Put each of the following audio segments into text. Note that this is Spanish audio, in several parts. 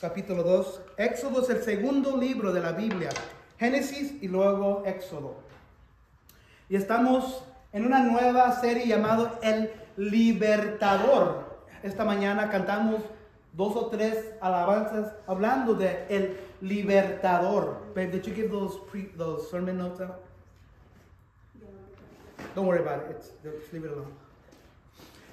capítulo 2. Éxodo es el segundo libro de la Biblia. Génesis y luego Éxodo. Y estamos en una nueva serie llamada El Libertador. Esta mañana cantamos 2 o 3 alabanzas hablando de El Libertador. Babe, did you give those sermon notes out? Don't worry about it. Just leave it alone.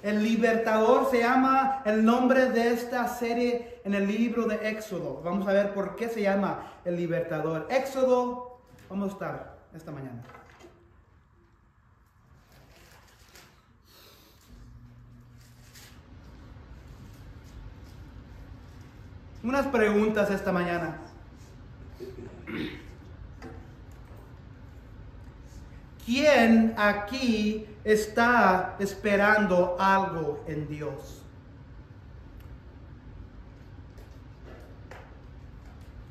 El Libertador se llama el nombre de esta serie en el libro de Éxodo. Vamos a ver por qué se llama El Libertador. Éxodo, vamos a estar esta mañana. Unas preguntas esta mañana. ¿Quién aquí está esperando algo en Dios?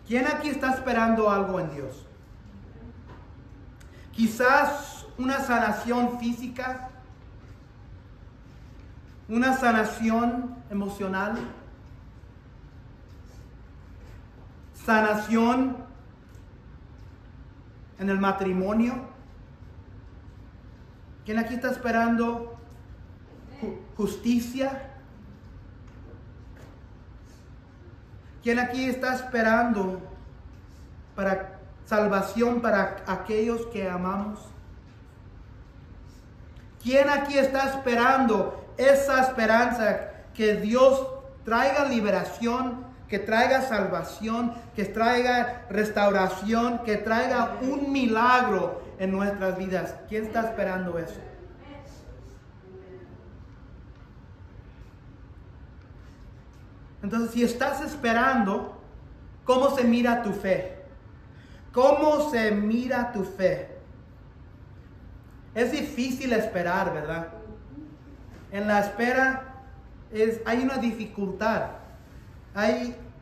¿Quién aquí está esperando algo en Dios? Quizás una sanación física, una sanación emocional, sanación en el matrimonio. ¿Quién aquí está esperando justicia? ¿Quién aquí está esperando para salvación para aquellos que amamos? ¿Quién aquí está esperando esa esperanza que Dios traiga liberación, que traiga salvación, que traiga restauración, que traiga un milagro en nuestras vidas? ¿Quién está esperando eso? Entonces, si estás esperando, ¿cómo se mira tu fe? ¿Cómo se mira tu fe? Es difícil esperar, ¿verdad? En la espera hay una dificultad.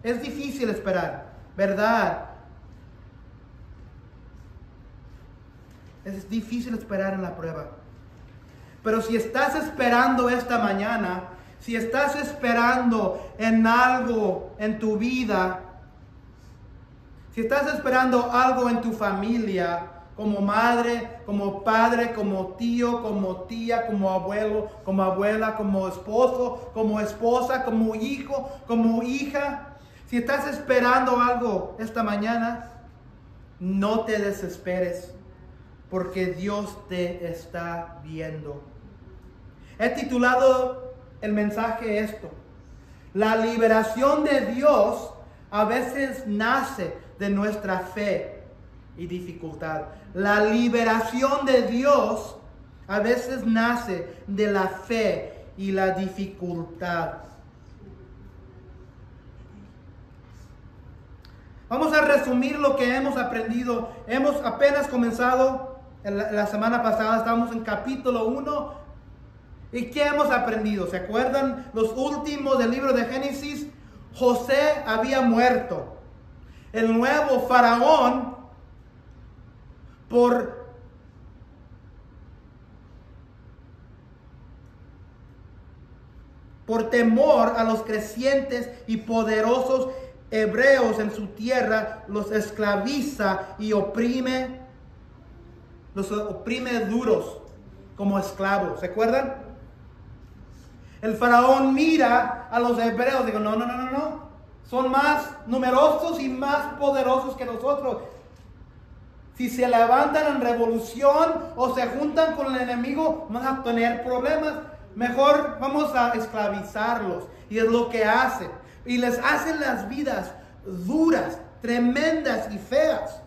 Es difícil esperar, ¿verdad? Es difícil esperar en la prueba. Pero si estás esperando esta mañana, si estás esperando en algo en tu vida, si estás esperando algo en tu familia, como madre, como padre, como tío, como tía, como abuelo, como abuela, como esposo, como esposa, como hijo, como hija, si estás esperando algo esta mañana, no te desesperes, porque Dios te está viendo. He titulado el mensaje esto: la liberación de Dios a veces nace de nuestra fe y dificultad. La liberación de Dios a veces nace de la fe y la dificultad. Vamos a resumir lo que hemos aprendido. Hemos apenas comenzado la semana pasada, estamos en capítulo 1. ¿Y qué hemos aprendido? ¿Se acuerdan? Los últimos del libro de Génesis. José había muerto. El nuevo faraón, por temor a los crecientes y poderosos hebreos en su tierra, los esclaviza y los oprime duros como esclavos. ¿Se acuerdan? El faraón mira a los hebreos y dice: no. Son más numerosos y más poderosos que nosotros. Si se levantan en revolución o se juntan con el enemigo, van a tener problemas. Mejor vamos a esclavizarlos. Y es lo que hacen. Y les hacen las vidas duras, tremendas y feas.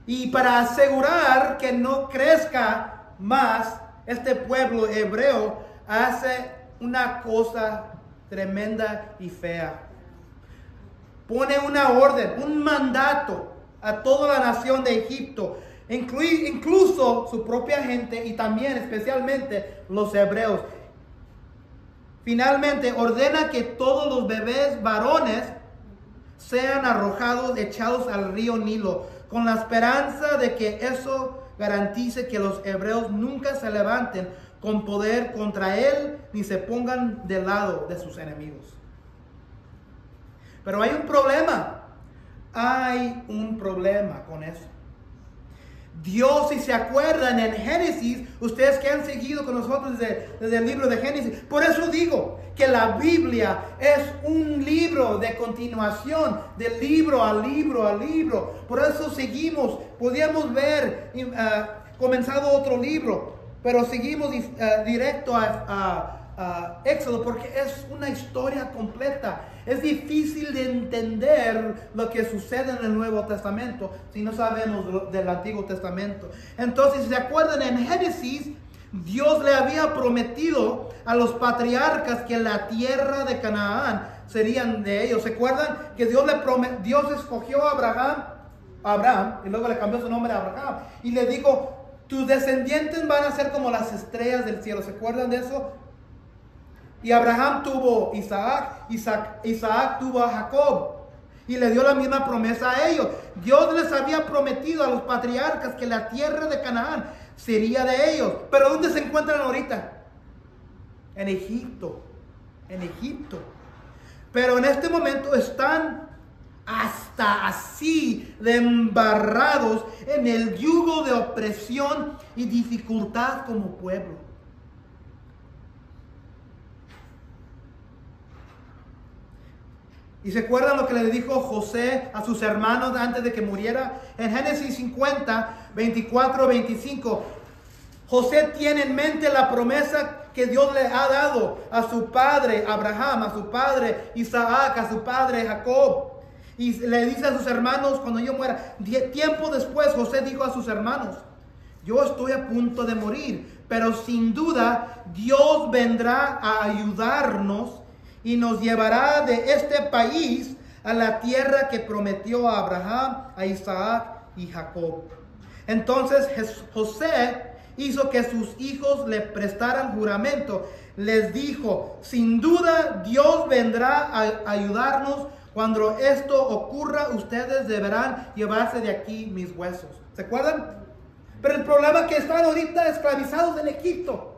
Y para asegurar que no crezca más, este pueblo hebreo hace una cosa tremenda y fea. Pone una orden, un mandato a toda la nación de Egipto, incluso su propia gente y también especialmente los hebreos. Finalmente ordena que todos los bebés varones sean arrojados, echados al río Nilo, con la esperanza de que eso garantice que los hebreos nunca se levanten con poder contra él, ni se pongan del lado de sus enemigos. Pero hay un problema. Hay un problema con eso. Dios, si se acuerdan en Génesis, ustedes que han seguido con nosotros desde el libro de Génesis, por eso digo que la Biblia es un libro de continuación, de libro a libro a libro. Por eso seguimos, podíamos ver comenzado otro libro, pero seguimos directo a Éxodo porque es una historia completa. Es difícil de entender lo que sucede en el Nuevo Testamento si no sabemos del Antiguo Testamento. Entonces, si se acuerdan en Génesis, Dios le había prometido a los patriarcas que la tierra de Canaán serían de ellos. ¿Se acuerdan que Dios escogió a Abraham y luego le cambió su nombre a Abraham y le dijo, tus descendientes van a ser como las estrellas del cielo? ¿Se acuerdan de eso? Y Abraham tuvo Isaac tuvo a Jacob y le dio la misma promesa a ellos. Dios les había prometido a los patriarcas que la tierra de Canaán sería de ellos. Pero ¿dónde se encuentran ahorita? En Egipto. En Egipto. Pero en este momento están hasta así de embarrados en el yugo de opresión y dificultad como pueblo. ¿Y se acuerdan lo que le dijo José a sus hermanos antes de que muriera? En Génesis 50, 24, 25. José tiene en mente la promesa que Dios le ha dado a su padre Abraham, a su padre Isaac, a su padre Jacob. Y le dice a sus hermanos, cuando yo muera, tiempo después José dijo a sus hermanos, yo estoy a punto de morir, pero sin duda Dios vendrá a ayudarnos y nos llevará de este país a la tierra que prometió a Abraham, a Isaac y Jacob. Entonces José hizo que sus hijos le prestaran juramento. Les dijo, sin duda Dios vendrá a ayudarnos. Cuando esto ocurra, ustedes deberán llevarse de aquí mis huesos. ¿Se acuerdan? Pero el problema es que están ahorita esclavizados en Egipto,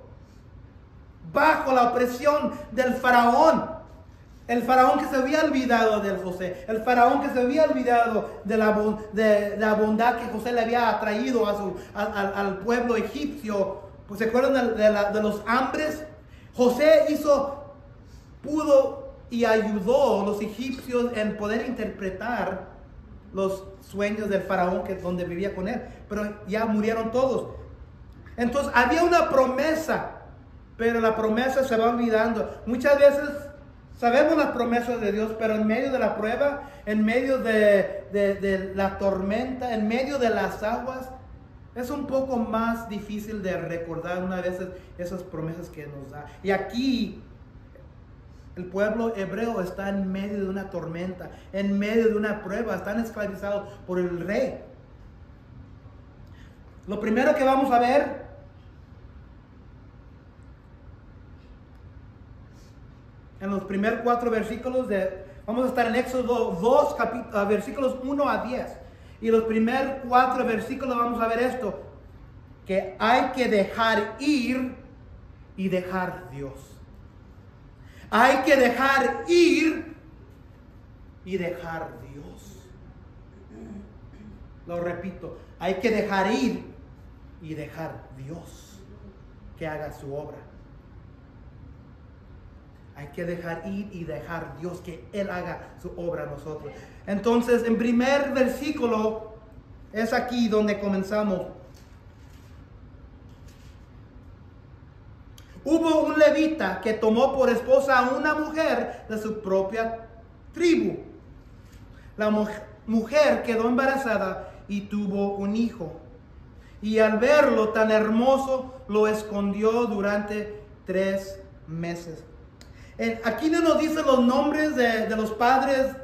bajo la opresión del faraón. El faraón que se había olvidado de José. El faraón que se había olvidado de la bondad que José le había traído al pueblo egipcio. Pues, ¿se acuerdan de los hambres? José pudo y ayudó a los egipcios en poder interpretar los sueños del faraón donde vivía con él. Pero ya murieron todos. Entonces había una promesa, pero la promesa se va olvidando. Muchas veces sabemos las promesas de Dios, pero en medio de la prueba, en medio de la tormenta, en medio de las aguas, es un poco más difícil de recordar una vez esas promesas que nos da. Y aquí el pueblo hebreo está en medio de una tormenta, en medio de una prueba, están esclavizados por el rey. Lo primero que vamos a ver en los primeros 4 versículos vamos a estar en Éxodo 2, versículos 1 a 10. Y los primeros 4 versículos vamos a ver esto, que hay que dejar ir y dejar Dios. Hay que dejar ir y dejar Dios. Lo repito, hay que dejar ir y dejar Dios que haga su obra. Hay que dejar ir y dejar Dios que Él haga su obra a nosotros. Entonces, en primer versículo, es aquí donde comenzamos. Hubo un levita que tomó por esposa a una mujer de su propia tribu. La mujer quedó embarazada y tuvo un hijo. Y al verlo tan hermoso, lo escondió durante 3 meses. Aquí no nos dicen los nombres de los padres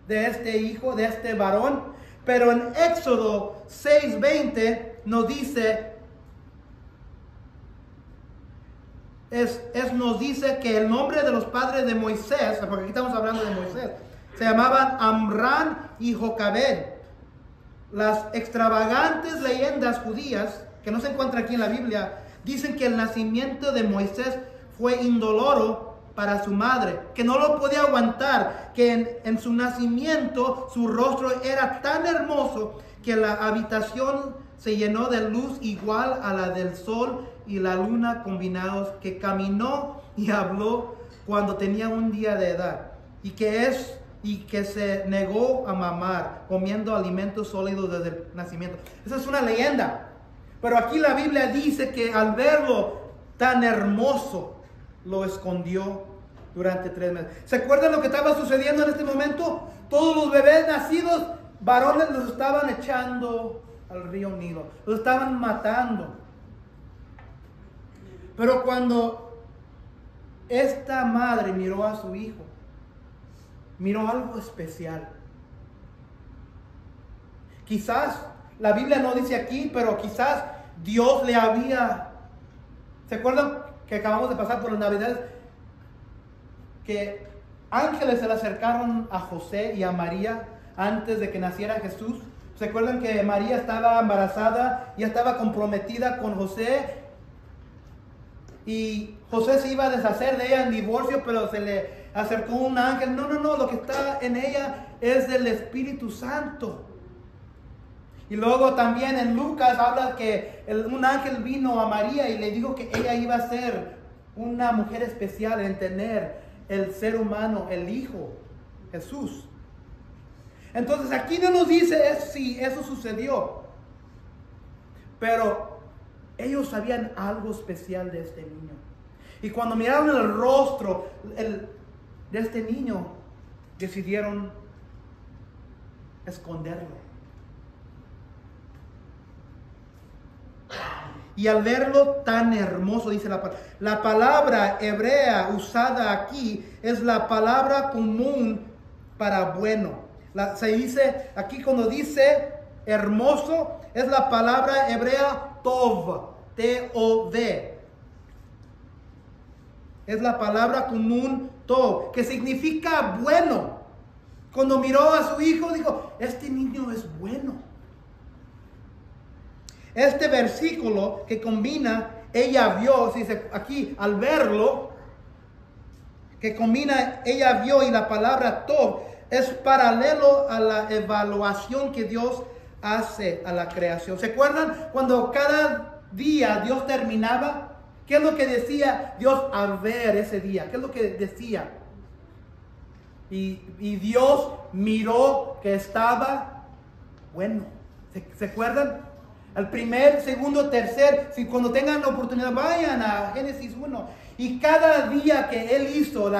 de este hijo, de este varón, pero en Éxodo 6:20 nos dice, nos dice que el nombre de los padres de Moisés, porque aquí estamos hablando de Moisés, se llamaban Amram y Jocabed. Las extravagantes leyendas judías, que no se encuentran aquí en la Biblia, dicen que el nacimiento de Moisés fue indoloro para su madre, que no lo podía aguantar, que en su nacimiento su rostro era tan hermoso que la habitación se llenó de luz igual a la del sol y la luna combinados, que caminó y habló cuando tenía un día de edad, y que se negó a mamar, comiendo alimentos sólidos desde el nacimiento. Esa es una leyenda. Pero aquí la Biblia dice que al verlo tan hermoso, lo escondió durante 3 meses. ¿Se acuerdan lo que estaba sucediendo en este momento? Todos los bebés nacidos, varones, los estaban echando al río Nilo. Los estaban matando. Pero cuando esta madre miró a su hijo, miró algo especial. Quizás, la Biblia no dice aquí, pero quizás Dios le había... ¿Se acuerdan que acabamos de pasar por las Navidades? Que ángeles se le acercaron a José y a María antes de que naciera Jesús. ¿Se acuerdan que María estaba embarazada y estaba comprometida con José? Y José se iba a deshacer de ella en divorcio, pero se le acercó un ángel. No, lo que está en ella es del Espíritu Santo. Y luego también en Lucas habla que un ángel vino a María y le dijo que ella iba a ser una mujer especial en tener el ser humano, el Hijo, Jesús. Entonces aquí no nos dice si eso sucedió, pero ellos sabían algo especial de este niño. Y cuando miraron el rostro de este niño, decidieron esconderlo. Y al verlo tan hermoso, dice la palabra hebrea usada aquí es la palabra común para bueno. Se dice aquí, cuando dice hermoso, es la palabra hebrea tov, T-O-V. Es la palabra común tov, que significa bueno. Cuando miró a su hijo, dijo, este niño es bueno. Este versículo que combina, ella vio, dice aquí, al verlo, que combina, ella vio y la palabra tov, es paralelo a la evaluación que Dios hace a la creación. ¿Se acuerdan cuando cada día Dios terminaba? ¿Qué es lo que decía Dios al ver ese día? ¿Qué es lo que decía? Y Dios miró que estaba bueno. ¿Se acuerdan? El primer, segundo, tercer, si cuando tengan la oportunidad vayan a Génesis 1. Y cada día que Él hizo,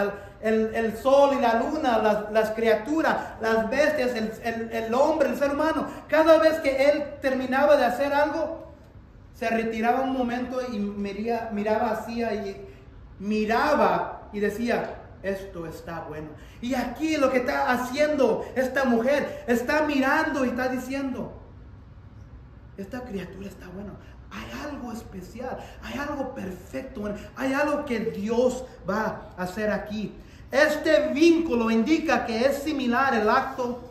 el sol y la luna, las criaturas, las bestias, el hombre, el ser humano, cada vez que Él terminaba de hacer algo, se retiraba un momento y miraba hacia y miraba y decía, esto está bueno. Y aquí lo que está haciendo esta mujer, está mirando y está diciendo, esta criatura está buena. Hay algo especial, hay algo perfecto, hay algo que Dios va a hacer aquí. Este vínculo indica que es similar el acto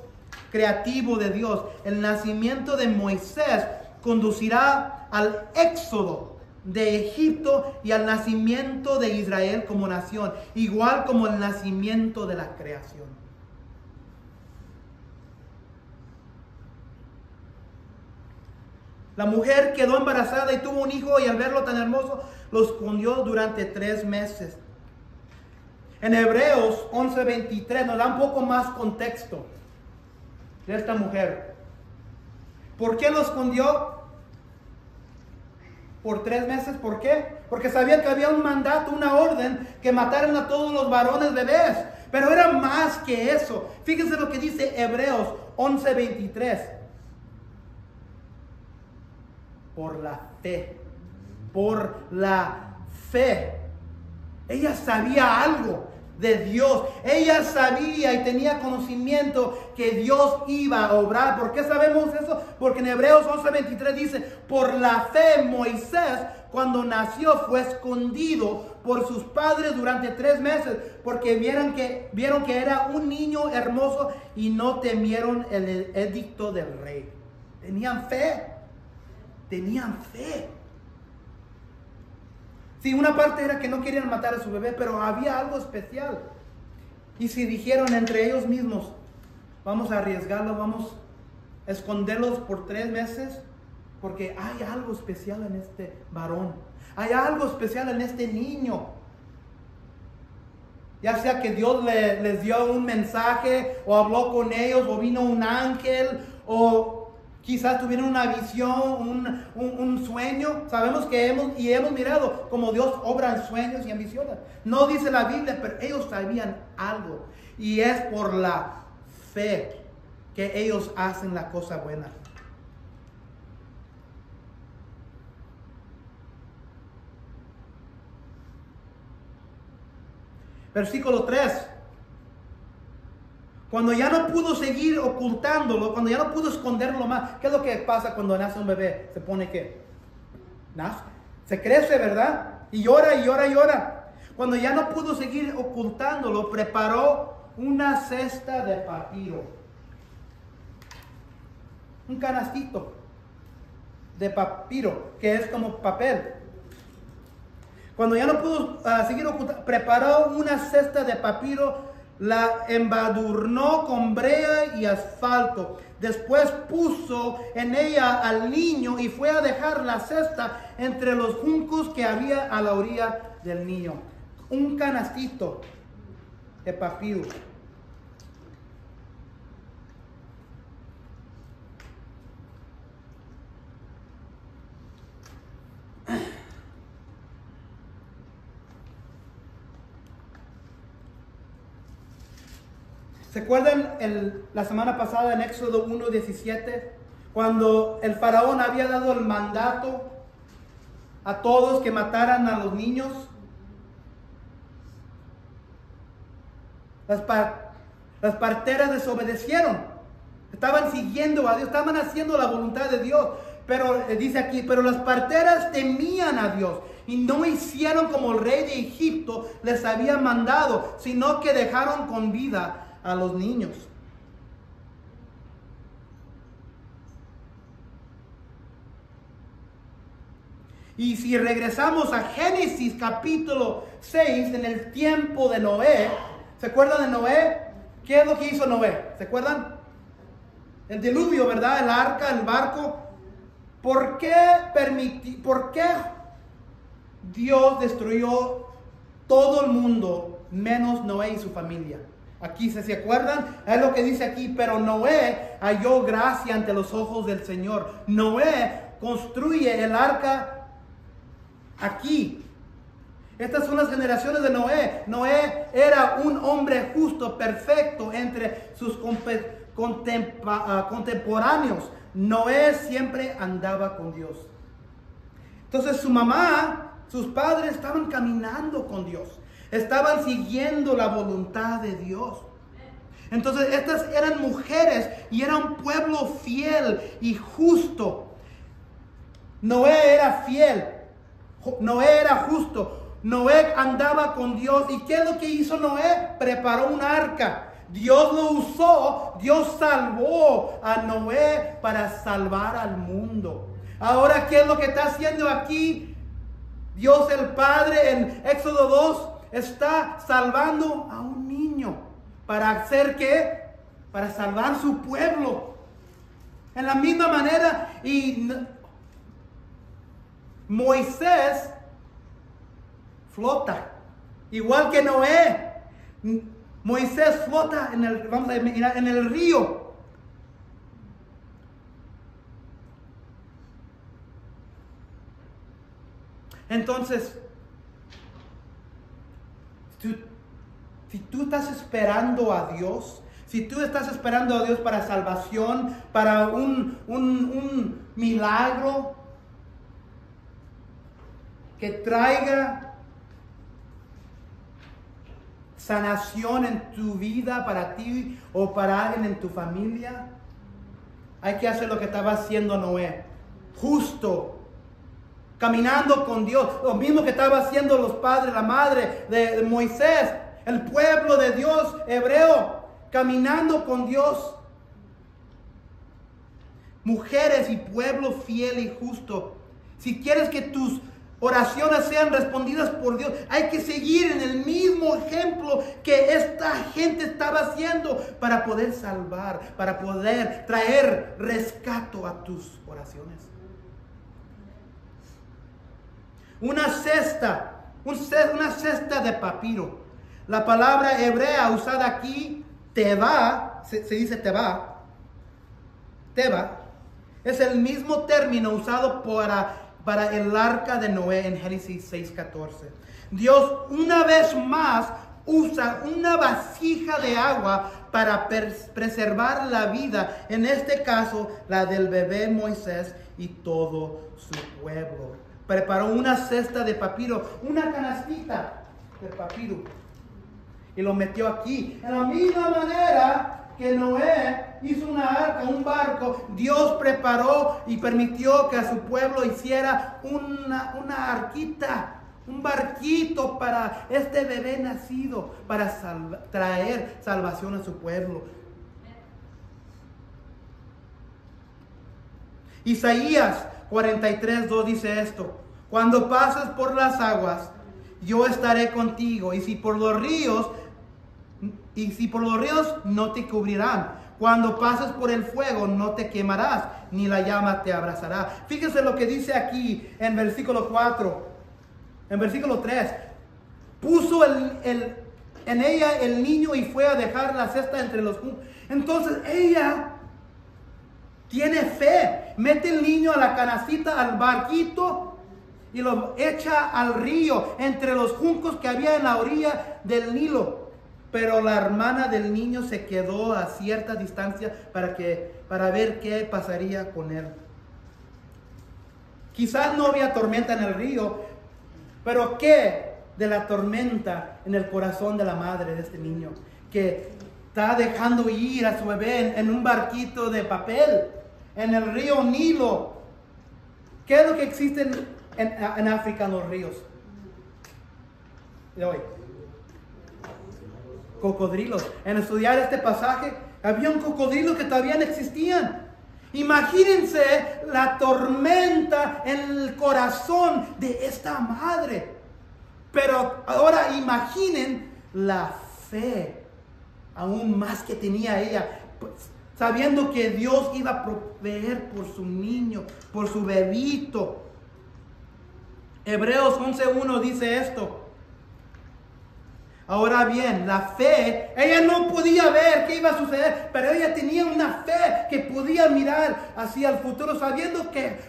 creativo de Dios. El nacimiento de Moisés conducirá al éxodo de Egipto y al nacimiento de Israel como nación, igual como el nacimiento de la creación. La mujer quedó embarazada y tuvo un hijo, y al verlo tan hermoso, lo escondió durante 3 meses. En Hebreos 11:23 nos da un poco más contexto de esta mujer. ¿Por qué lo escondió por 3 meses? ¿Por qué? Porque sabía que había un mandato, una orden, que mataran a todos los varones bebés. Pero era más que eso. Fíjense lo que dice Hebreos 11:23. Por la fe. Por la fe. Ella sabía algo de Dios. Ella sabía y tenía conocimiento que Dios iba a obrar. ¿Por qué sabemos eso? Porque en Hebreos 11:23 dice, por la fe Moisés, cuando nació, fue escondido por sus padres durante 3 meses, porque vieron que era un niño hermoso y no temieron el edicto del rey. Tenían fe. Tenían fe. Sí, una parte era que no querían matar a su bebé, pero había algo especial. Y si dijeron entre ellos mismos, vamos a arriesgarlo, vamos a esconderlos por 3 meses, porque hay algo especial en este varón. Hay algo especial en este niño. Ya sea que Dios les dio un mensaje, o habló con ellos, o vino un ángel, o quizás tuvieron una visión, un sueño. Sabemos que hemos mirado como Dios obra en sueños y en visiones. No dice la Biblia, pero ellos sabían algo. Y es por la fe que ellos hacen la cosa buena. Versículo 3. Cuando ya no pudo seguir ocultándolo, cuando ya no pudo esconderlo más, ¿qué es lo que pasa cuando nace un bebé? Se pone ¿qué? Nace, se crece, ¿verdad? Y llora y llora y llora. Cuando ya no pudo seguir ocultándolo, preparó una cesta de papiro. Un canastito de papiro, que es como papel. Cuando ya no pudo seguir ocultando, preparó una cesta de papiro, la embadurnó con brea y asfalto. Después puso en ella al niño y fue a dejar la cesta entre los juncos que había a la orilla del niño. Un canastito de papiro. ¿Se acuerdan la semana pasada en Éxodo 1:17? Cuando el faraón había dado el mandato a todos que mataran a los niños. Las parteras desobedecieron. Estaban siguiendo a Dios, estaban haciendo la voluntad de Dios. Pero dice aquí, pero las parteras temían a Dios y no hicieron como el rey de Egipto les había mandado, sino que dejaron con vida a los niños. Y si regresamos a Génesis capítulo 6, en el tiempo de Noé, ¿se acuerdan de Noé? ¿Qué es lo que hizo Noé? ¿Se acuerdan? El diluvio, ¿verdad? El arca, el barco. ¿Por qué Dios destruyó todo el mundo menos Noé y su familia? Aquí, ¿se acuerdan? Es lo que dice aquí, pero Noé halló gracia ante los ojos del Señor. Noé construye el arca aquí. Estas son las generaciones de Noé. Noé era un hombre justo, perfecto entre sus contemporáneos. Noé siempre andaba con Dios. Entonces su mamá, sus padres estaban caminando con Dios. Estaban siguiendo la voluntad de Dios. Entonces estas eran mujeres y era un pueblo fiel y justo. Noé era fiel. Noé era justo. Noé andaba con Dios. ¿Y qué es lo que hizo Noé? Preparó un arca. Dios lo usó. Dios salvó a Noé para salvar al mundo. Ahora, ¿qué es lo que está haciendo aquí? Dios el Padre en Éxodo 2 está salvando a un niño. ¿Para hacer qué? Para salvar su pueblo. En la misma manera, y Moisés flota, igual que Noé. Moisés flota vamos a mirar, en el río. Entonces, si tú estás esperando a Dios, si tú estás esperando a Dios para salvación, para un milagro que traiga sanación en tu vida para ti o para alguien en tu familia, hay que hacer lo que estaba haciendo Noé, justo, caminando con Dios, lo mismo que estaba haciendo los padres, la madre de Moisés, el pueblo de Dios hebreo, caminando con Dios. Mujeres y pueblo fiel y justo. Si quieres que tus oraciones sean respondidas por Dios. Hay que seguir en el mismo ejemplo que esta gente estaba haciendo para poder salvar, para poder traer rescato a tus oraciones. Una cesta de papiro. La palabra hebrea usada aquí, teba, se dice teba, es el mismo término usado para el arca de Noé en Génesis 6:14. Dios una vez más usa una vasija de agua para preservar la vida, en este caso la del bebé Moisés y todo su pueblo. Preparó una cesta de papiro, una canastita de papiro, y lo metió aquí. En la misma manera que Noé hizo una arca, un barco, Dios preparó y permitió que a su pueblo hiciera una arquita, un barquito para este bebé nacido, para traer salvación a su pueblo. Isaías 43:2 dice esto: cuando pases por las aguas, yo estaré contigo, y si por los ríos no te cubrirán. Cuando pases por el fuego no te quemarás, ni la llama te abrazará. Fíjese lo que dice aquí en versículo 4. En versículo 3. Puso en ella el niño y fue a dejar la cesta entre los juncos. Entonces ella tiene fe. Mete el niño a la canastita, al barquito, y lo echa al río, entre los juncos que había en la orilla del Nilo. Pero la hermana del niño se quedó a cierta distancia para ver qué pasaría con él. Quizás no había tormenta en el río, pero ¿qué de la tormenta en el corazón de la madre de este niño, que está dejando ir a su bebé en un barquito de papel en el río Nilo? ¿Qué es lo que existe en África, en los ríos de hoy? Cocodrilos. En estudiar este pasaje, había un cocodrilo que todavía no existían. Imagínense la tormenta en el corazón de esta madre. Pero ahora imaginen la fe aún más que tenía ella, pues, sabiendo que Dios iba a proveer por su niño, por su bebito. Hebreos 11:1 dice esto: ahora bien, la fe, ella no podía ver qué iba a suceder, pero ella tenía una fe que podía mirar hacia el futuro, sabiendo que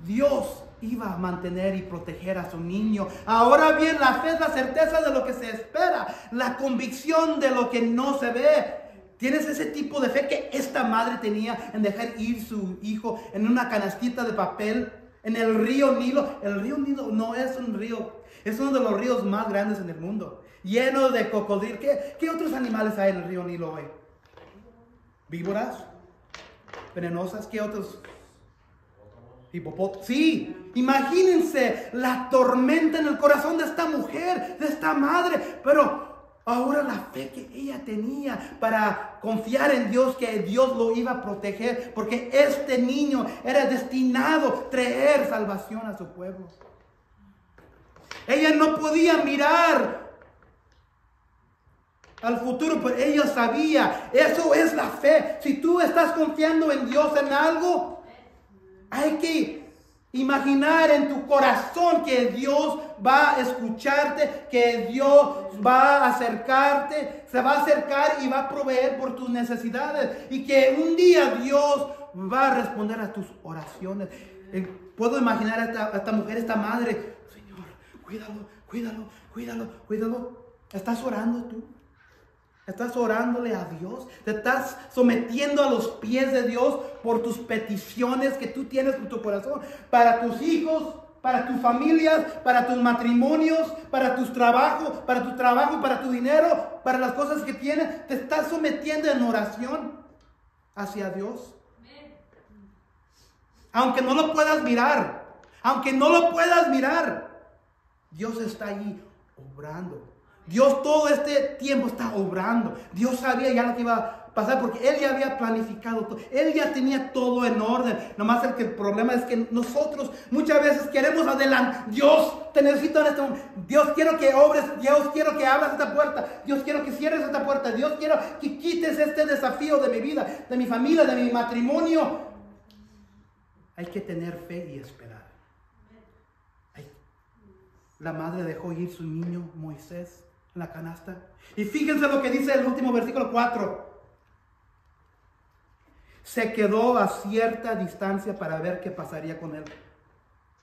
Dios iba a mantener y proteger a su niño. Ahora bien, la fe es la certeza de lo que se espera, la convicción de lo que no se ve. ¿Tienes ese tipo de fe que esta madre tenía en dejar ir su hijo en una canastita de papel en el río Nilo? El río Nilo no es un río, es uno de los ríos más grandes en el mundo, lleno de cocodrilos. ¿Qué otros animales hay en el río Nilo hoy? ¿Víboras? ¿Venenosas? ¿Qué otros? ¿Hipopótamos? Sí, imagínense la tormenta en el corazón de esta mujer, de esta madre, pero ahora la fe que ella tenía para confiar en Dios, que Dios lo iba a proteger, porque este niño era destinado a traer salvación a su pueblo. Ella no podía mirar al futuro, pero ella sabía, eso es la fe. Si tú estás confiando en Dios en algo, hay que imaginar en tu corazón que Dios va a escucharte, que Dios va a acercarte, se va a acercar y va a proveer por tus necesidades, y que un día Dios va a responder a tus oraciones. Puedo imaginar a esta mujer, esta madre: Señor, cuídalo. ¿Estás orando tú? ¿Estás orándole a Dios? ¿Te estás sometiendo a los pies de Dios por tus peticiones que tú tienes en tu corazón? Para tus hijos, para tus familias, para tus matrimonios, para tus trabajos, para tu dinero, para las cosas que tienes. ¿Te estás sometiendo en oración hacia Dios? Aunque no lo puedas mirar, Dios está ahí obrando. Dios todo este tiempo está obrando. Dios sabía ya lo que iba a pasar porque Él ya había planificado todo. Él ya tenía todo en orden. Nomás el problema es que nosotros muchas veces queremos adelantar. Dios, te necesito en este momento. Dios, quiero que obres. Dios, quiero que abras esta puerta. Dios, quiero que cierres esta puerta. Dios, quiero que quites este desafío de mi vida, de mi familia, de mi matrimonio. Hay que tener fe y esperar. La madre dejó ir su niño Moisés en la canasta. Y fíjense lo que dice el último versículo 4. Se quedó a cierta distancia para ver qué pasaría con él.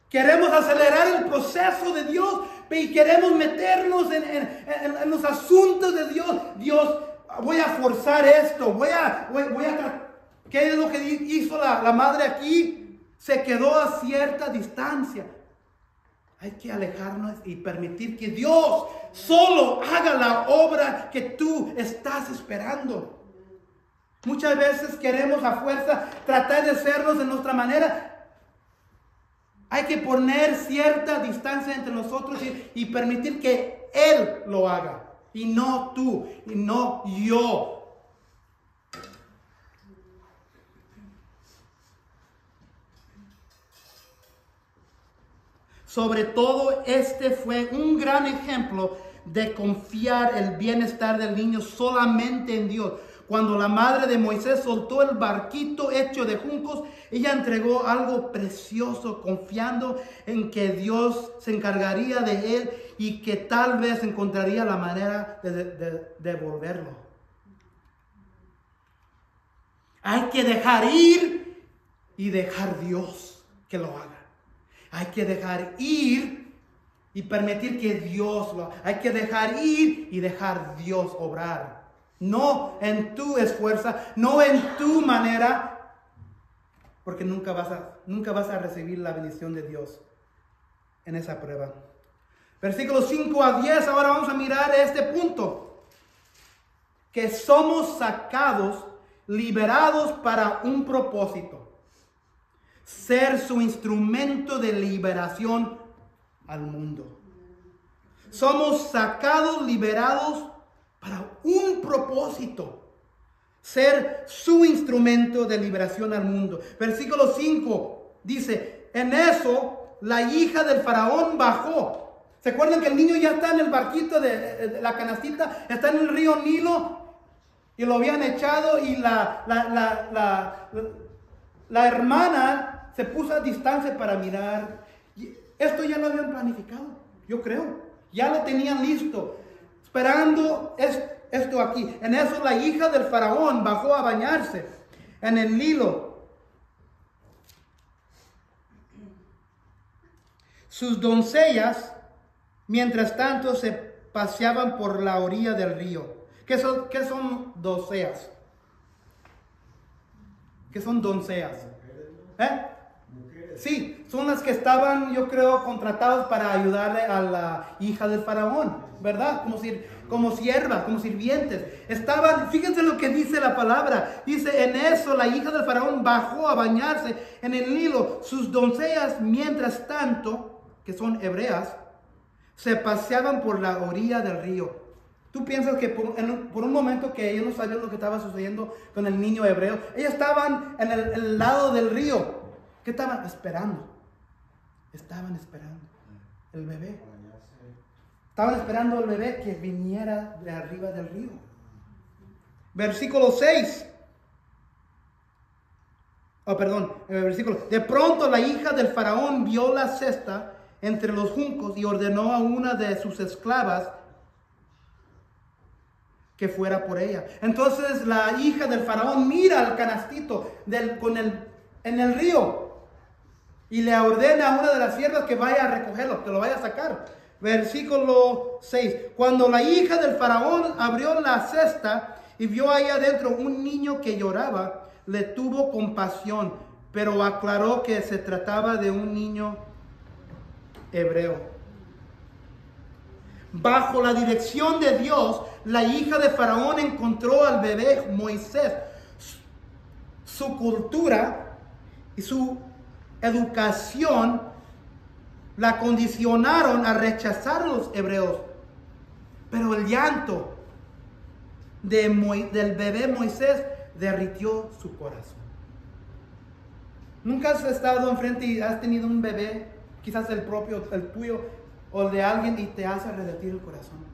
Queremos acelerar el proceso de Dios y queremos meternos en los asuntos de Dios. Dios, voy a forzar esto, ¿qué es lo que hizo la madre aquí? Se quedó a cierta distancia. Hay que alejarnos y permitir que Dios solo haga la obra que tú estás esperando. Muchas veces queremos a fuerza tratar de hacernos de nuestra manera. Hay que poner cierta distancia entre nosotros y permitir que Él lo haga. Y no tú, y no yo. Sobre todo, este fue un gran ejemplo de confiar el bienestar del niño solamente en Dios. Cuando la madre de Moisés soltó el barquito hecho de juncos, ella entregó algo precioso, confiando en que Dios se encargaría de él y que tal vez encontraría la manera de devolverlo. Hay que dejar ir y dejar Dios que lo haga. Hay que dejar ir y permitir que Dios lo haga. Hay que dejar ir y dejar Dios obrar. No en tu esfuerzo, no en tu manera, porque nunca vas a recibir la bendición de Dios en esa prueba. Versículos 5 a 10, ahora vamos a mirar este punto. Que somos sacados, liberados para un propósito. Ser su instrumento de liberación al mundo. Somos sacados, liberados para un propósito. Ser su instrumento de liberación al mundo. Versículo 5 dice, en eso la hija del faraón bajó. ¿Se acuerdan que el niño ya está en el barquito de la canastita? Está en el río Nilo y lo habían echado y la hermana se puso a distancia para mirar. Esto ya lo habían planificado, yo creo. Ya lo tenían listo. Esperando esto aquí. En eso la hija del faraón bajó a bañarse en el Nilo. Sus doncellas, mientras tanto, se paseaban por la orilla del río. ¿Qué son doncellas? ¿Qué son doncellas? Sí, son las que estaban, yo creo, contratados para ayudarle a la hija del faraón, ¿verdad? Como siervas, como sirvientes. Estaban, fíjense lo que dice la palabra. Dice, en eso la hija del faraón bajó a bañarse en el Nilo. Sus doncellas, mientras tanto, que son hebreas, se paseaban por la orilla del río. ¿Tú piensas que por un momento que ellos no sabían lo que estaba sucediendo con el niño hebreo? Ellos estaban en el lado del río. ¿Qué estaban esperando? Estaban esperando el bebé. Estaban esperando al bebé que viniera de arriba del río. Versículo 6. De pronto la hija del faraón vio la cesta entre los juncos y ordenó a una de sus esclavas que fuera por ella. Entonces la hija del faraón mira al canastito en el río y le ordena a una de las siervas que vaya a recogerlo, que lo vaya a sacar. Versículo 6. Cuando la hija del faraón abrió la cesta y vio ahí adentro un niño que lloraba, le tuvo compasión, pero aclaró que se trataba de un niño hebreo. Bajo la dirección de Dios, la hija de faraón encontró al bebé Moisés. Su cultura y su educación la condicionaron a rechazar a los hebreos. Pero el llanto del bebé Moisés derritió su corazón. ¿Nunca has estado enfrente y has tenido un bebé, quizás el tuyo o de alguien, y te hace derretir el corazón?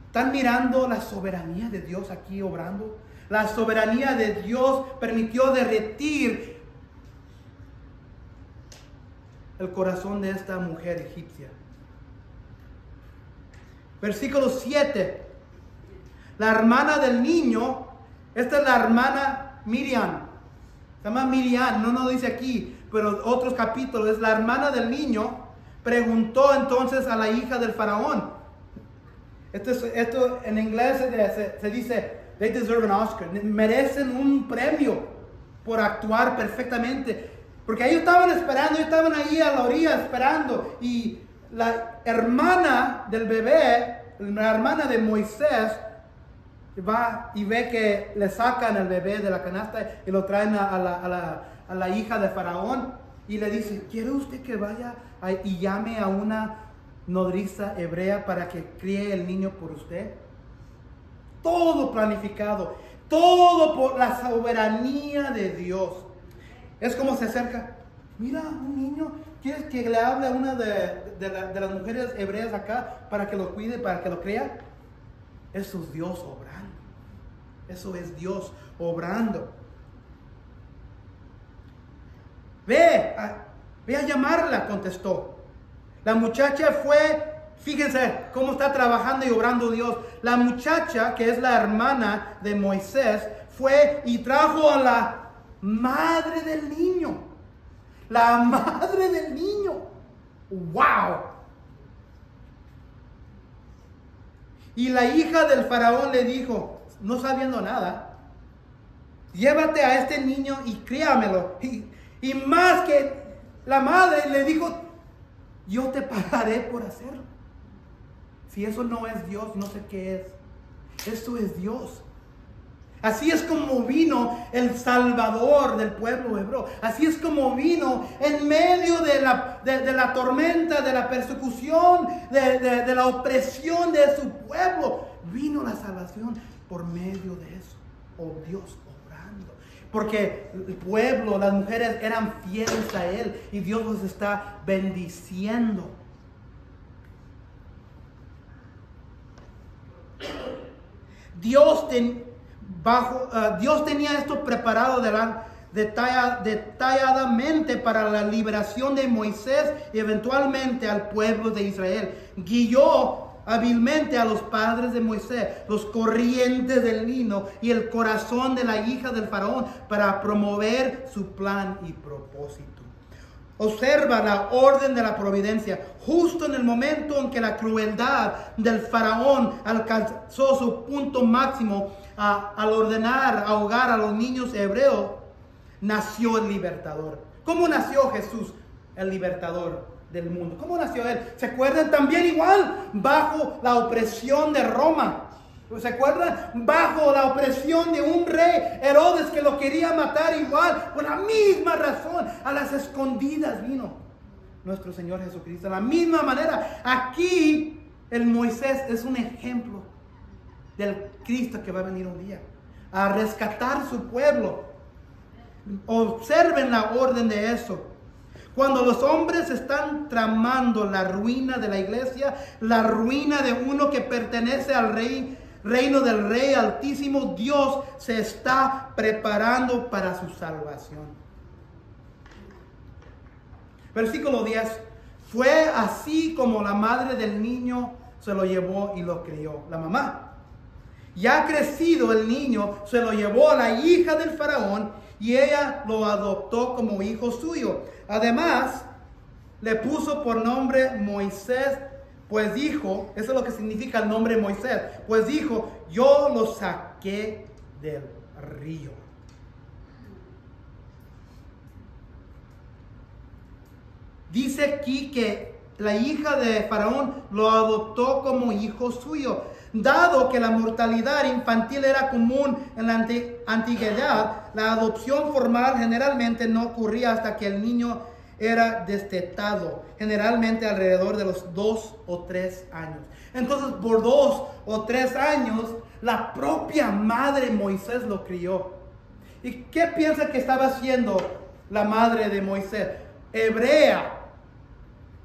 ¿Están mirando la soberanía de Dios aquí obrando? La soberanía de Dios permitió derretir el corazón de esta mujer egipcia. Versículo 7. La hermana del niño, esta es la hermana Miriam. Se llama Miriam, no nos dice aquí, pero otros capítulos. Es la hermana del niño. Preguntó entonces a la hija del faraón. Esto en inglés se dice, they deserve an Oscar. Merecen un premio por actuar perfectamente. Porque ellos estaban esperando, ellos estaban ahí a la orilla esperando. Y la hermana del bebé, la hermana de Moisés, va y ve que le sacan el bebé de la canasta y lo traen a la hija de Faraón. Y le dice, ¿quiere usted que vaya y llame a una nodriza hebrea para que críe el niño por usted? Todo planificado, todo por la soberanía de Dios. Es como se acerca, mira, un niño, ¿quieres que le hable a una de las mujeres hebreas acá para que lo cuide, para que lo cría? Eso es Dios obrando. Eso es Dios obrando. Ve a llamarla, contestó. La muchacha fue, fíjense cómo está trabajando y obrando Dios. La muchacha, que es la hermana de Moisés, fue y trajo a la madre del niño. La madre del niño. ¡Wow! Y la hija del faraón le dijo, no sabiendo nada, llévate a este niño y críamelo. Y más que la madre le dijo, yo te pagaré por hacerlo. Si eso no es Dios, no sé qué es. Esto es Dios. Así es como vino el Salvador del pueblo hebreo. Así es como vino en medio de la tormenta, de la persecución, de la opresión de su pueblo. Vino la salvación por medio de eso. Oh, Dios obrando. Porque el pueblo, las mujeres eran fieles a Él y Dios los está bendiciendo. Dios tenía esto preparado detalladamente para la liberación de Moisés y eventualmente al pueblo de Israel. Guió hábilmente a los padres de Moisés, los corrientes del Nilo y el corazón de la hija del faraón para promover su plan y propósito. Observa la orden de la providencia. Justo en el momento en que la crueldad del faraón alcanzó su punto máximo al ordenar ahogar a los niños hebreos, nació el libertador. ¿Cómo nació Jesús, el libertador del mundo? ¿Cómo nació Él? ¿Se acuerdan? También igual, bajo la opresión de Roma. ¿Se acuerdan? Bajo la opresión de un rey, Herodes, que lo quería matar igual, por la misma razón, a las escondidas vino nuestro Señor Jesucristo. De la misma manera, aquí el Moisés es un ejemplo del Cristo que va a venir un día a rescatar su pueblo. Observen la orden de eso. Cuando los hombres están tramando la ruina de la iglesia, la ruina de uno que pertenece al reino del Rey Altísimo, Dios se está preparando para su salvación. Versículo 10. Fue así como la madre del niño se lo llevó y lo crió. La mamá. Ya crecido el niño, se lo llevó a la hija del faraón y ella lo adoptó como hijo suyo. Además, le puso por nombre Moisés, pues dijo, eso es lo que significa el nombre Moisés, pues dijo, yo lo saqué del río. Dice aquí que la hija de faraón lo adoptó como hijo suyo. Dado que la mortalidad infantil era común en la antigüedad, la adopción formal generalmente no ocurría hasta que el niño era destetado, generalmente alrededor de los 2 o 3 años. Entonces, por 2 o 3 años, la propia madre Moisés lo crió. ¿Y qué piensa que estaba haciendo la madre de Moisés? Hebrea,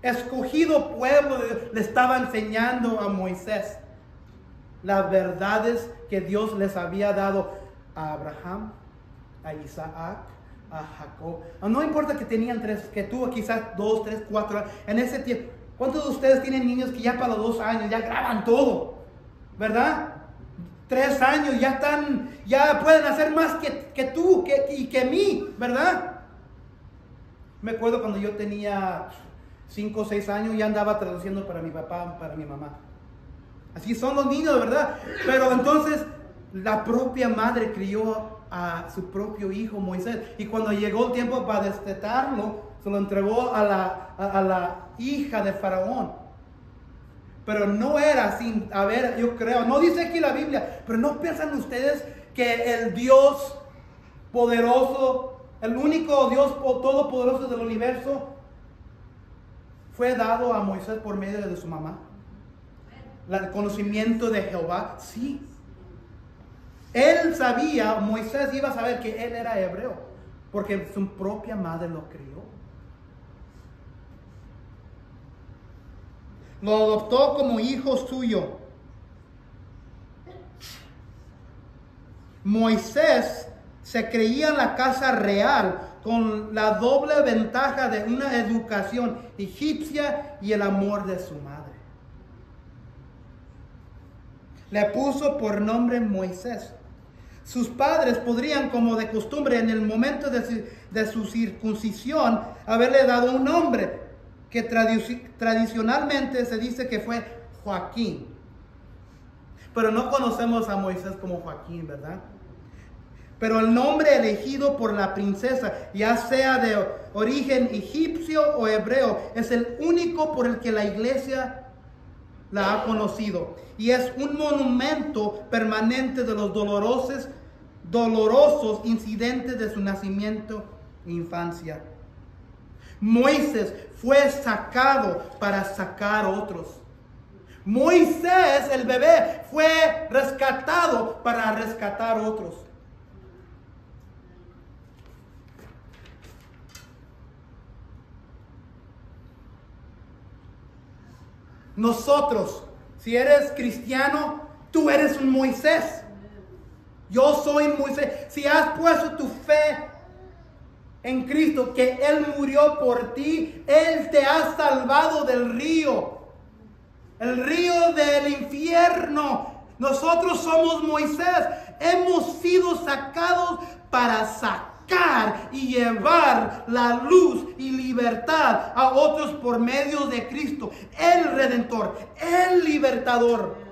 escogido pueblo, le estaba enseñando a Moisés las verdades que Dios les había dado a Abraham, a Isaac, a Jacob. No importa que tenían 3, que tuvo quizás 2, 3, 4 años. En ese tiempo, ¿cuántos de ustedes tienen niños que ya para los 2 años ya graban todo? ¿Verdad? 3 años ya pueden hacer más que tú y que mí, ¿verdad? Me acuerdo cuando yo tenía 5 o 6 años, ya andaba traduciendo para mi papá, para mi mamá. Así son los niños, ¿verdad? Pero entonces la propia madre crió a su propio hijo Moisés. Y cuando llegó el tiempo para destetarlo, se lo entregó a la hija de Faraón. Pero no era así. A ver, yo creo, no dice aquí la Biblia, pero ¿no piensan ustedes que el Dios poderoso, el único Dios todopoderoso del universo, fue dado a Moisés por medio de su mamá? El conocimiento de Jehová, sí. Él sabía, Moisés iba a saber que él era hebreo, porque su propia madre lo crió. Lo adoptó como hijo suyo. Moisés se creía en la casa real con la doble ventaja de una educación egipcia y el amor de su madre. Le puso por nombre Moisés. Sus padres podrían, como de costumbre, en el momento de su circuncisión, haberle dado un nombre que tradicionalmente se dice que fue Joaquín. Pero no conocemos a Moisés como Joaquín, ¿verdad? Pero el nombre elegido por la princesa, ya sea de origen egipcio o hebreo, es el único por el que la iglesia la ha conocido, y es un monumento permanente de los dolorosos incidentes de su nacimiento e infancia. Moisés fue sacado para sacar otros. Moisés, el bebé, fue rescatado para rescatar otros. Nosotros, si eres cristiano, tú eres un Moisés. Yo soy Moisés. Si has puesto tu fe en Cristo, que Él murió por ti, Él te ha salvado del río. El río del infierno. Nosotros somos Moisés. Hemos sido sacados para sacar y llevar la luz y libertad a otros por medio de Cristo, el Redentor, el Libertador.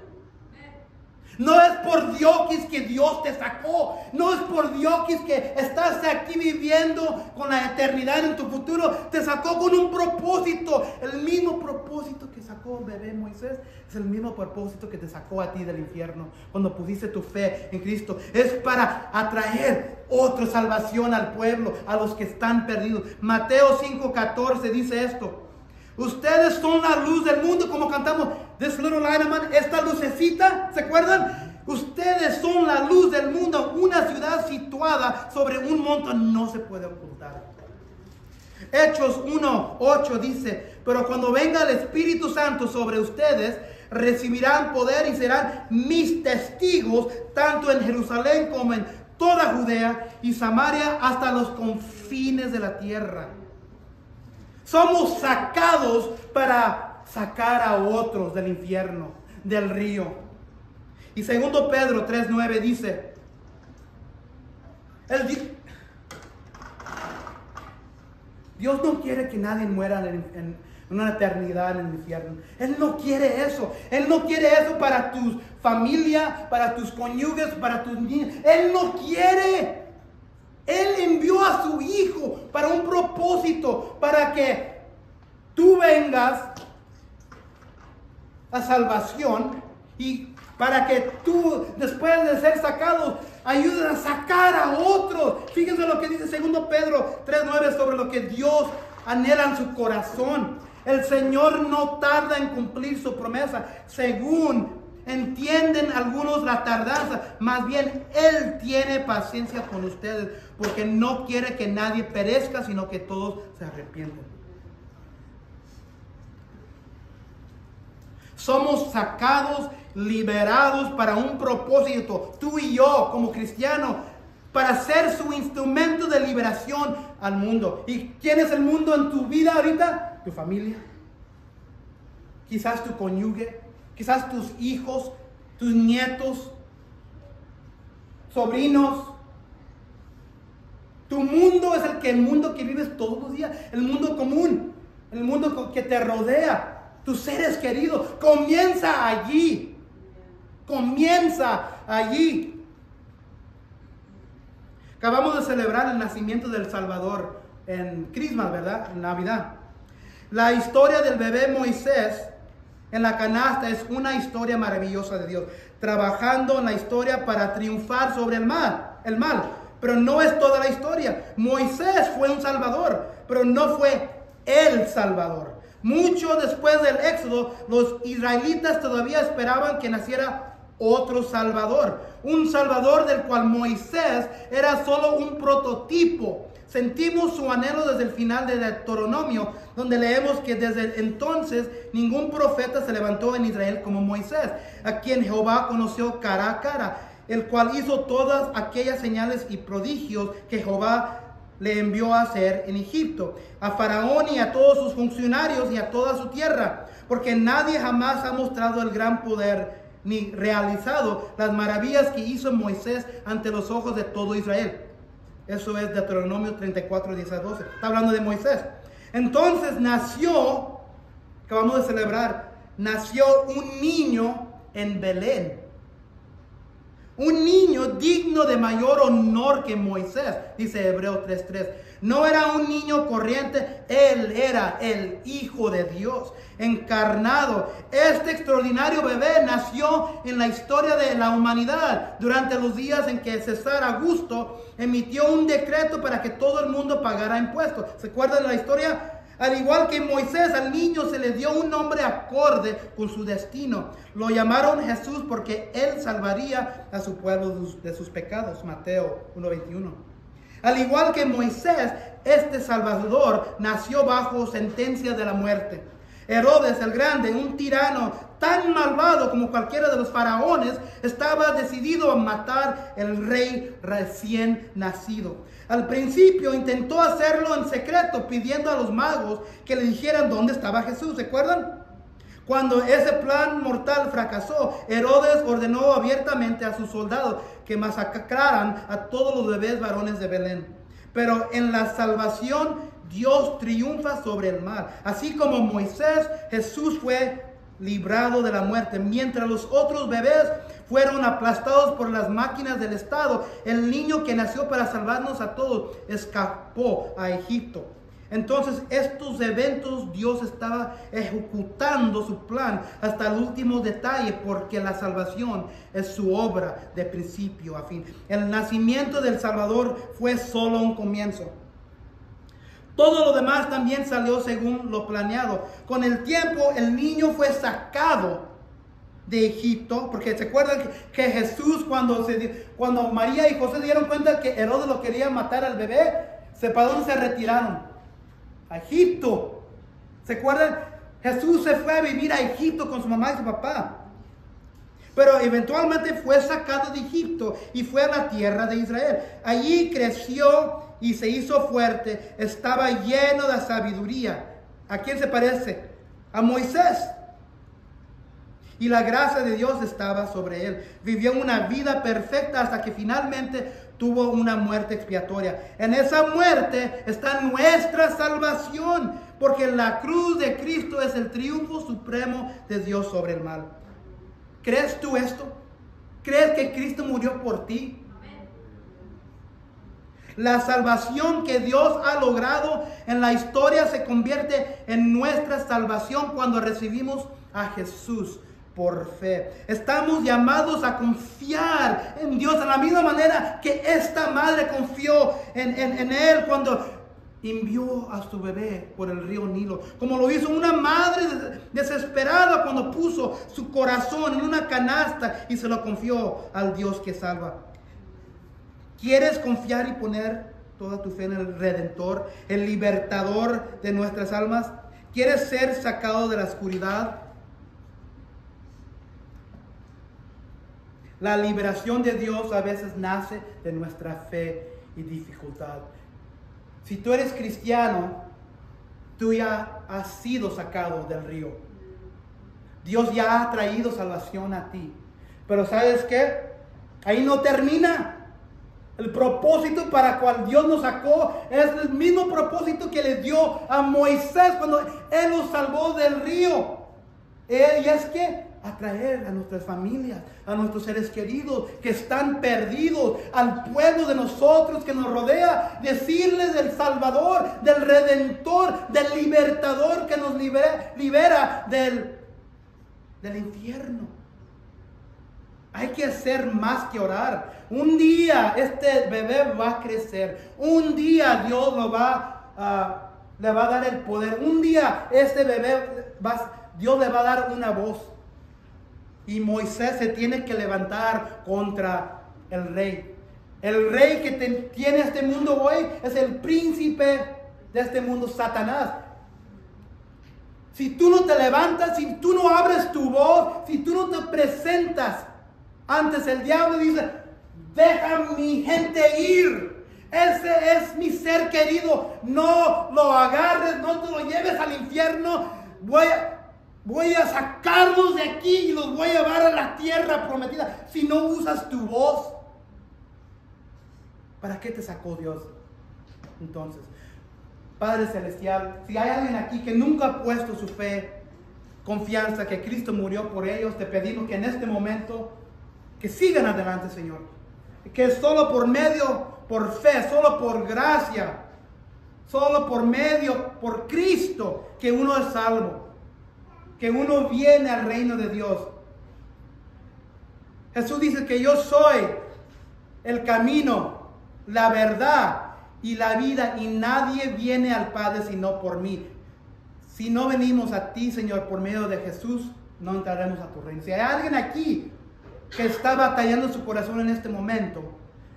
No es por diokis que Dios te sacó. No es por diokis que estás aquí viviendo con la eternidad en tu futuro. Te sacó con un propósito. El mismo propósito que sacó el bebé Moisés es el mismo propósito que te sacó a ti del infierno cuando pusiste tu fe en Cristo. Es para atraer otra salvación al pueblo, a los que están perdidos. Mateo 5:14 dice esto: ustedes son la luz del mundo, como cantamos This Little Light of Mine, esta lucecita, ¿se acuerdan? Ustedes son la luz del mundo. Una ciudad situada sobre un monte no se puede ocultar. Hechos 1:8 dice: pero cuando venga el Espíritu Santo sobre ustedes, recibirán poder y serán mis testigos, tanto en Jerusalén como en toda Judea y Samaria, hasta los confines de la tierra. Somos sacados para sacar a otros del infierno, del río. Y segundo Pedro 3:9 dice: Dios no quiere que nadie muera en una eternidad en el infierno. Él no quiere eso. Él no quiere eso para tu familia, para tus cónyuges, para tus niños. Él no quiere. Él envió a su Hijo para un propósito, para que tú vengas a salvación y para que tú, después de ser sacado, ayudes a sacar a otros. Fíjense lo que dice 2 Pedro 3:9 sobre lo que Dios anhelan su corazón. El Señor no tarda en cumplir su promesa, según entienden algunos la tardanza. Más bien, Él tiene paciencia con ustedes, porque no quiere que nadie perezca, sino que todos se arrepienten. Somos sacados, liberados para un propósito, tú y yo como cristianos, para ser su instrumento de liberación al mundo. ¿Y quién es el mundo en tu vida ahorita? Tu familia, quizás tu cónyuge, quizás tus hijos, tus nietos, sobrinos. Tu mundo es el mundo que vives todos los días, el mundo común, el mundo que te rodea. Tus seres queridos, comienza allí. Comienza allí. Acabamos de celebrar el nacimiento del Salvador en Christmas, ¿verdad? En Navidad. La historia del bebé Moisés en la canasta es una historia maravillosa de Dios, trabajando en la historia para triunfar sobre el mal. Pero no es toda la historia. Moisés fue un salvador, pero no fue el Salvador. Mucho después del Éxodo, los israelitas todavía esperaban que naciera otro Salvador. Un Salvador del cual Moisés era solo un prototipo. Sentimos su anhelo desde el final de Deuteronomio, donde leemos que desde entonces ningún profeta se levantó en Israel como Moisés, a quien Jehová conoció cara a cara, el cual hizo todas aquellas señales y prodigios que Jehová le envió a hacer en Egipto, a Faraón y a todos sus funcionarios y a toda su tierra, porque nadie jamás ha mostrado el gran poder ni realizado las maravillas que hizo Moisés ante los ojos de todo Israel. Eso es Deuteronomio 34, 10 a 12. Está hablando de Moisés. Entonces nació, acabamos de celebrar, nació un niño en Belén. Un niño digno de mayor honor que Moisés, dice Hebreos 3:3. No era un niño corriente, él era el Hijo de Dios, encarnado. Este extraordinario bebé nació en la historia de la humanidad durante los días en que César Augusto emitió un decreto para que todo el mundo pagara impuestos. ¿Se acuerdan de la historia? Al igual que Moisés, al niño se le dio un nombre acorde con su destino. Lo llamaron Jesús porque él salvaría a su pueblo de sus pecados. Mateo 1:21. Al igual que Moisés, este Salvador nació bajo sentencia de la muerte. Herodes el Grande, un tirano tan malvado como cualquiera de los faraones, estaba decidido a matar al rey recién nacido. Al principio intentó hacerlo en secreto, pidiendo a los magos que le dijeran dónde estaba Jesús. ¿Se acuerdan? Cuando ese plan mortal fracasó, Herodes ordenó abiertamente a sus soldados que masacraran a todos los bebés varones de Belén. Pero en la salvación, Dios triunfa sobre el mal. Así como Moisés, Jesús fue librado de la muerte, mientras los otros bebés fueron aplastados por las máquinas del Estado. El niño que nació para salvarnos a todos escapó a Egipto. Entonces, estos eventos, Dios estaba ejecutando su plan hasta el último detalle, porque la salvación es su obra de principio a fin. El nacimiento del Salvador fue solo un comienzo. Todo lo demás también salió según lo planeado. Con el tiempo, el niño fue sacado de Egipto, porque se acuerdan que Jesús, cuando María y José se dieron cuenta que Herodes lo quería matar al bebé, ¿para dónde se retiraron? A Egipto. ¿Se acuerdan? Jesús se fue a vivir a Egipto con su mamá y su papá. Pero eventualmente fue sacado de Egipto y fue a la tierra de Israel. Allí creció y se hizo fuerte. Estaba lleno de sabiduría. ¿A quién se parece? A Moisés. Y la gracia de Dios estaba sobre él. Vivió una vida perfecta hasta que finalmente tuvo una muerte expiatoria. En esa muerte está nuestra salvación, porque la cruz de Cristo es el triunfo supremo de Dios sobre el mal. ¿Crees tú esto? ¿Crees que Cristo murió por ti? La salvación que Dios ha logrado en la historia se convierte en nuestra salvación cuando recibimos a Jesús por fe. Estamos llamados a confiar en Dios de la misma manera que esta madre confió en Él cuando envió a su bebé por el río Nilo, como lo hizo una madre desesperada cuando puso su corazón en una canasta y se lo confió al Dios que salva. ¿Quieres confiar y poner toda tu fe en el Redentor, el libertador de nuestras almas? ¿Quieres ser sacado de la oscuridad? La liberación de Dios a veces nace de nuestra fe y dificultad. Si tú eres cristiano, tú ya has sido sacado del río. Dios ya ha traído salvación a ti. Pero ¿sabes qué? Ahí no termina. El propósito para el cual Dios nos sacó es el mismo propósito que le dio a Moisés cuando Él nos salvó del río. Y es que atraer a nuestras familias, a nuestros seres queridos que están perdidos, al pueblo de nosotros que nos rodea, decirles del Salvador, del Redentor, del Libertador que nos libera del infierno. Hay que hacer más que orar. Un día este bebé va a crecer. Un día Dios le va a dar el poder. Un día este bebé Dios le va a dar una voz. Y Moisés se tiene que levantar contra el rey. El rey que tiene este mundo hoy es el príncipe de este mundo, Satanás. Si tú no te levantas, si tú no abres tu voz, si tú no te presentas antes, el diablo dice: deja a mi gente ir. Ese es mi ser querido. No lo agarres, no te lo lleves al infierno. Voy a sacarlos de aquí y los voy a llevar a la tierra prometida. Si no usas tu voz, ¿para qué te sacó Dios? Entonces, Padre Celestial, si hay alguien aquí que nunca ha puesto su fe, confianza que Cristo murió por ellos, te pedimos que en este momento que sigan adelante, Señor. Que solo por medio, por fe, solo por gracia, solo por medio, por Cristo, que uno es salvo. Que uno viene al reino de Dios. Jesús dice que yo soy el camino, la verdad y la vida, y nadie viene al Padre sino por mí. Si no venimos a ti, Señor, por medio de Jesús, no entraremos a tu reino. Si hay alguien aquí que está batallando su corazón en este momento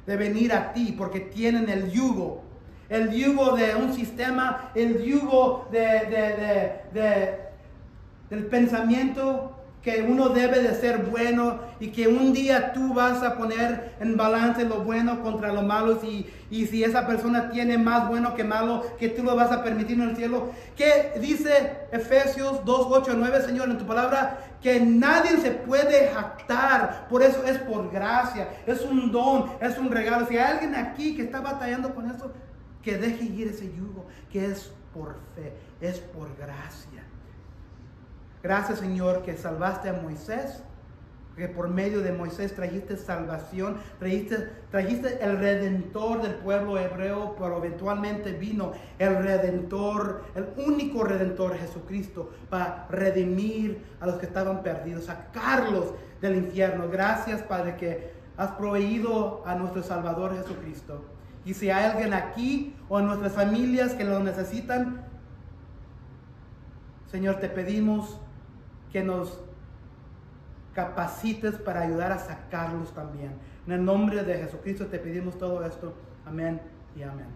de venir a ti porque tienen el yugo de un sistema, el yugo del pensamiento que uno debe de ser bueno y que un día tú vas a poner en balance lo bueno contra lo malo, y si esa persona tiene más bueno que malo, que tú lo vas a permitir en el cielo. ¿Qué dice Efesios 2, 8, 9, Señor, en tu palabra? Que nadie se puede jactar, por eso es por gracia, es un don, es un regalo. Si hay alguien aquí que está batallando con eso, que deje ir ese yugo, que es por fe, es por gracia. Gracias, Señor, que salvaste a Moisés, que por medio de Moisés trajiste salvación, trajiste el Redentor del pueblo hebreo, pero eventualmente vino el Redentor, el único Redentor, Jesucristo, para redimir a los que estaban perdidos, sacarlos del infierno. Gracias, Padre, que has proveído a nuestro Salvador Jesucristo. Y si hay alguien aquí o en nuestras familias que lo necesitan, Señor, te pedimos que nos capacites para ayudar a sacarlos también. En el nombre de Jesucristo te pedimos todo esto. Amén y amén.